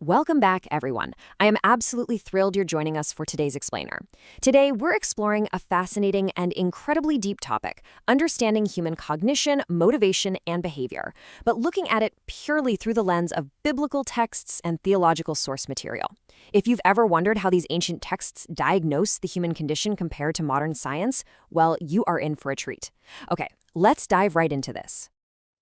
Welcome back, everyone. I am absolutely thrilled you're joining us for today's explainer. Today, we're exploring a fascinating and incredibly deep topic, understanding human cognition, motivation, and behavior, but looking at it purely through the lens of biblical texts and theological source material. If you've ever wondered how these ancient texts diagnose the human condition compared to modern science, well, you are in for a treat. Okay, let's dive right into this.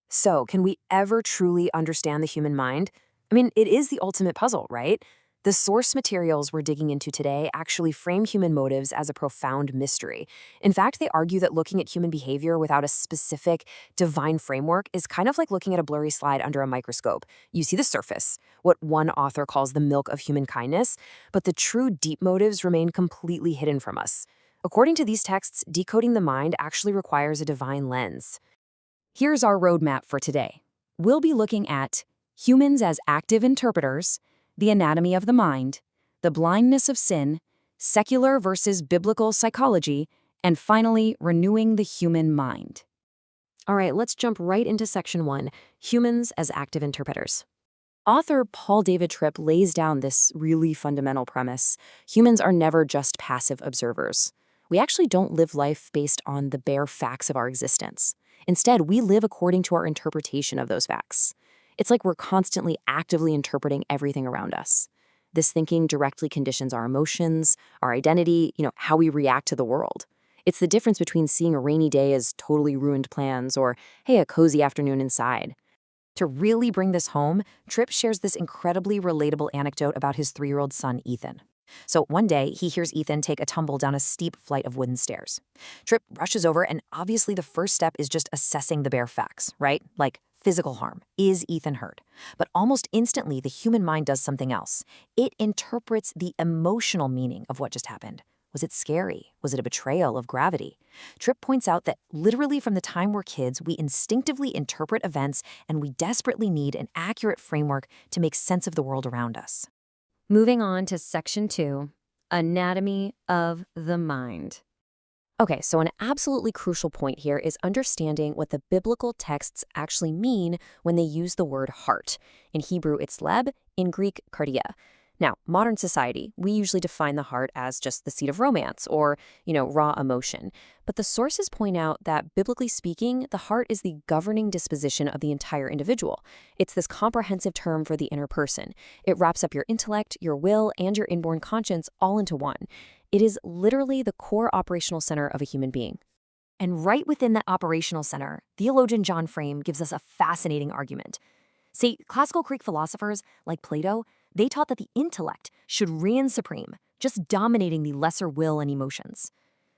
So, can we ever truly understand the human mind? I mean, it is the ultimate puzzle, right? The source materials we're digging into today actually frame human motives as a profound mystery. In fact, they argue that looking at human behavior without a specific divine framework is kind of like looking at a blurry slide under a microscope. You see the surface, what one author calls the milk of human kindness, but the true deep motives remain completely hidden from us. According to these texts, decoding the mind actually requires a divine lens. Here's our roadmap for today. We'll be looking at humans as active interpreters, the anatomy of the mind, the blindness of sin, secular versus biblical psychology, and finally, renewing the human mind. All right, let's jump right into section 1, humans as active interpreters. Author Paul David Tripp lays down this really fundamental premise. Humans are never just passive observers. We actually don't live life based on the bare facts of our existence. Instead, we live according to our interpretation of those facts. It's like we're constantly actively interpreting everything around us. This thinking directly conditions our emotions, our identity, how we react to the world. It's the difference between seeing a rainy day as totally ruined plans or, hey, a cozy afternoon inside. To really bring this home, Tripp shares this incredibly relatable anecdote about his 3-year-old son, Ethan. So one day, he hears Ethan take a tumble down a steep flight of wooden stairs. Tripp rushes over, and obviously the first step is just assessing the bare facts, right? Like physical harm. Is Ethan hurt? But almost instantly, the human mind does something else. It interprets the emotional meaning of what just happened. Was it scary? Was it a betrayal of gravity? Tripp points out that literally from the time we're kids, we instinctively interpret events, and we desperately need an accurate framework to make sense of the world around us. Moving on to section 2, anatomy of the mind. Okay, so an absolutely crucial point here is understanding what the biblical texts actually mean when they use the word heart. In Hebrew, it's leb, in Greek, kardia. Now, modern society, we usually define the heart as just the seat of romance or, raw emotion. But the sources point out that, biblically speaking, the heart is the governing disposition of the entire individual. It's this comprehensive term for the inner person. It wraps up your intellect, your will, and your inborn conscience all into one. It is literally the core operational center of a human being. And right within that operational center, theologian John Frame gives us a fascinating argument. See, classical Greek philosophers like Plato, they taught that the intellect should reign supreme, just dominating the lesser will and emotions.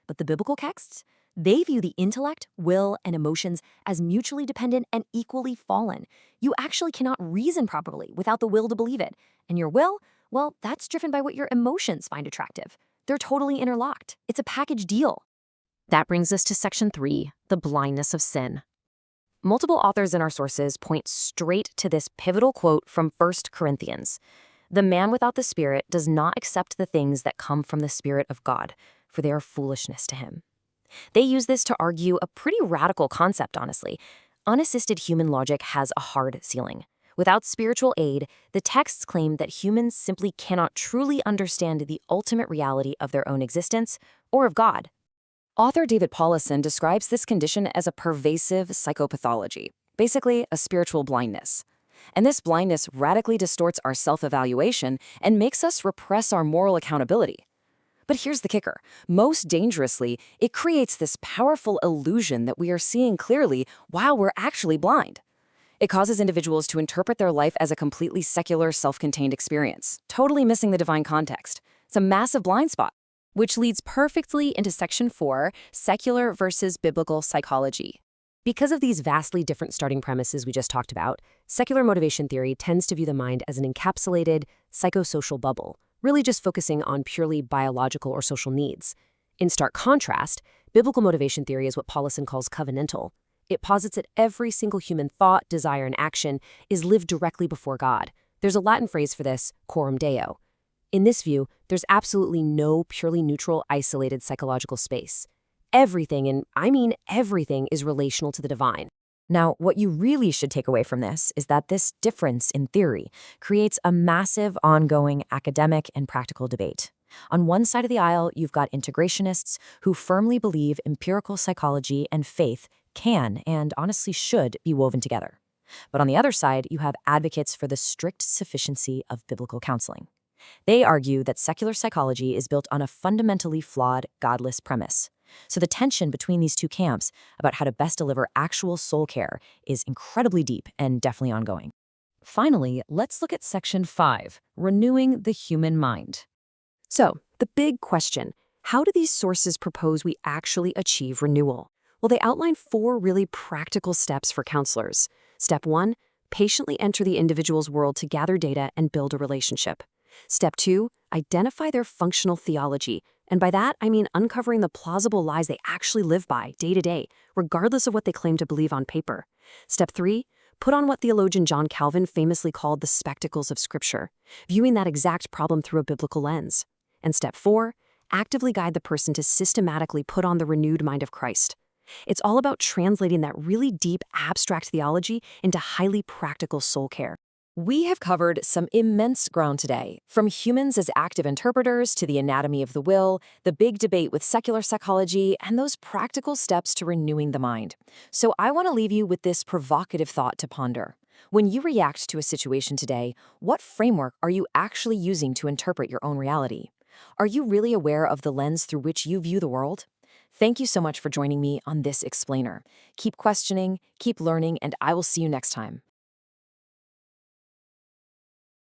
But the biblical texts, they view the intellect, will, and emotions as mutually dependent and equally fallen. You actually cannot reason properly without the will to believe it. And your will, well, that's driven by what your emotions find attractive. They're totally interlocked. It's a package deal. That brings us to section 3, the blindness of sin. Multiple authors in our sources point straight to this pivotal quote from 1 Corinthians. The man without the Spirit does not accept the things that come from the Spirit of God, for they are foolishness to him. They use this to argue a pretty radical concept, honestly. Unassisted human logic has a hard ceiling. Without spiritual aid, the texts claim that humans simply cannot truly understand the ultimate reality of their own existence or of God. Author David Paulison describes this condition as a pervasive psychopathology, basically a spiritual blindness. And this blindness radically distorts our self-evaluation and makes us repress our moral accountability. But here's the kicker. Most dangerously, it creates this powerful illusion that we are seeing clearly while we're actually blind. It causes individuals to interpret their life as a completely secular, self-contained experience, totally missing the divine context. It's a massive blind spot. Which leads perfectly into section 4, secular versus biblical psychology. Because of these vastly different starting premises we just talked about, secular motivation theory tends to view the mind as an encapsulated, psychosocial bubble, really just focusing on purely biological or social needs. In stark contrast, biblical motivation theory is what Paulison calls covenantal. It posits that every single human thought, desire, and action is lived directly before God. There's a Latin phrase for this, coram Deo. In this view, there's absolutely no purely neutral, isolated psychological space. Everything, and I mean everything, is relational to the divine. Now, what you really should take away from this is that this difference in theory creates a massive ongoing academic and practical debate. On one side of the aisle, you've got integrationists who firmly believe empirical psychology and faith can and honestly should be woven together. But on the other side, you have advocates for the strict sufficiency of biblical counseling. They argue that secular psychology is built on a fundamentally flawed, godless premise. So the tension between these two camps about how to best deliver actual soul care is incredibly deep and definitely ongoing. Finally, let's look at Section 5, Renewing the Human Mind. So, the big question, how do these sources propose we actually achieve renewal? Well, they outline 4 really practical steps for counselors. Step 1, patiently enter the individual's world to gather data and build a relationship. Step 2, identify their functional theology. And by that, I mean uncovering the plausible lies they actually live by day to day, regardless of what they claim to believe on paper. Step 3, put on what theologian John Calvin famously called the spectacles of Scripture, viewing that exact problem through a biblical lens. And step 4, actively guide the person to systematically put on the renewed mind of Christ. It's all about translating that really deep, abstract theology into highly practical soul care. We have covered some immense ground today, from humans as active interpreters to the anatomy of the will, the big debate with secular psychology, and those practical steps to renewing the mind. So I want to leave you with this provocative thought to ponder. When you react to a situation today, what framework are you actually using to interpret your own reality? Are you really aware of the lens through which you view the world? Thank you so much for joining me on this explainer. Keep questioning, keep learning, and I will see you next time.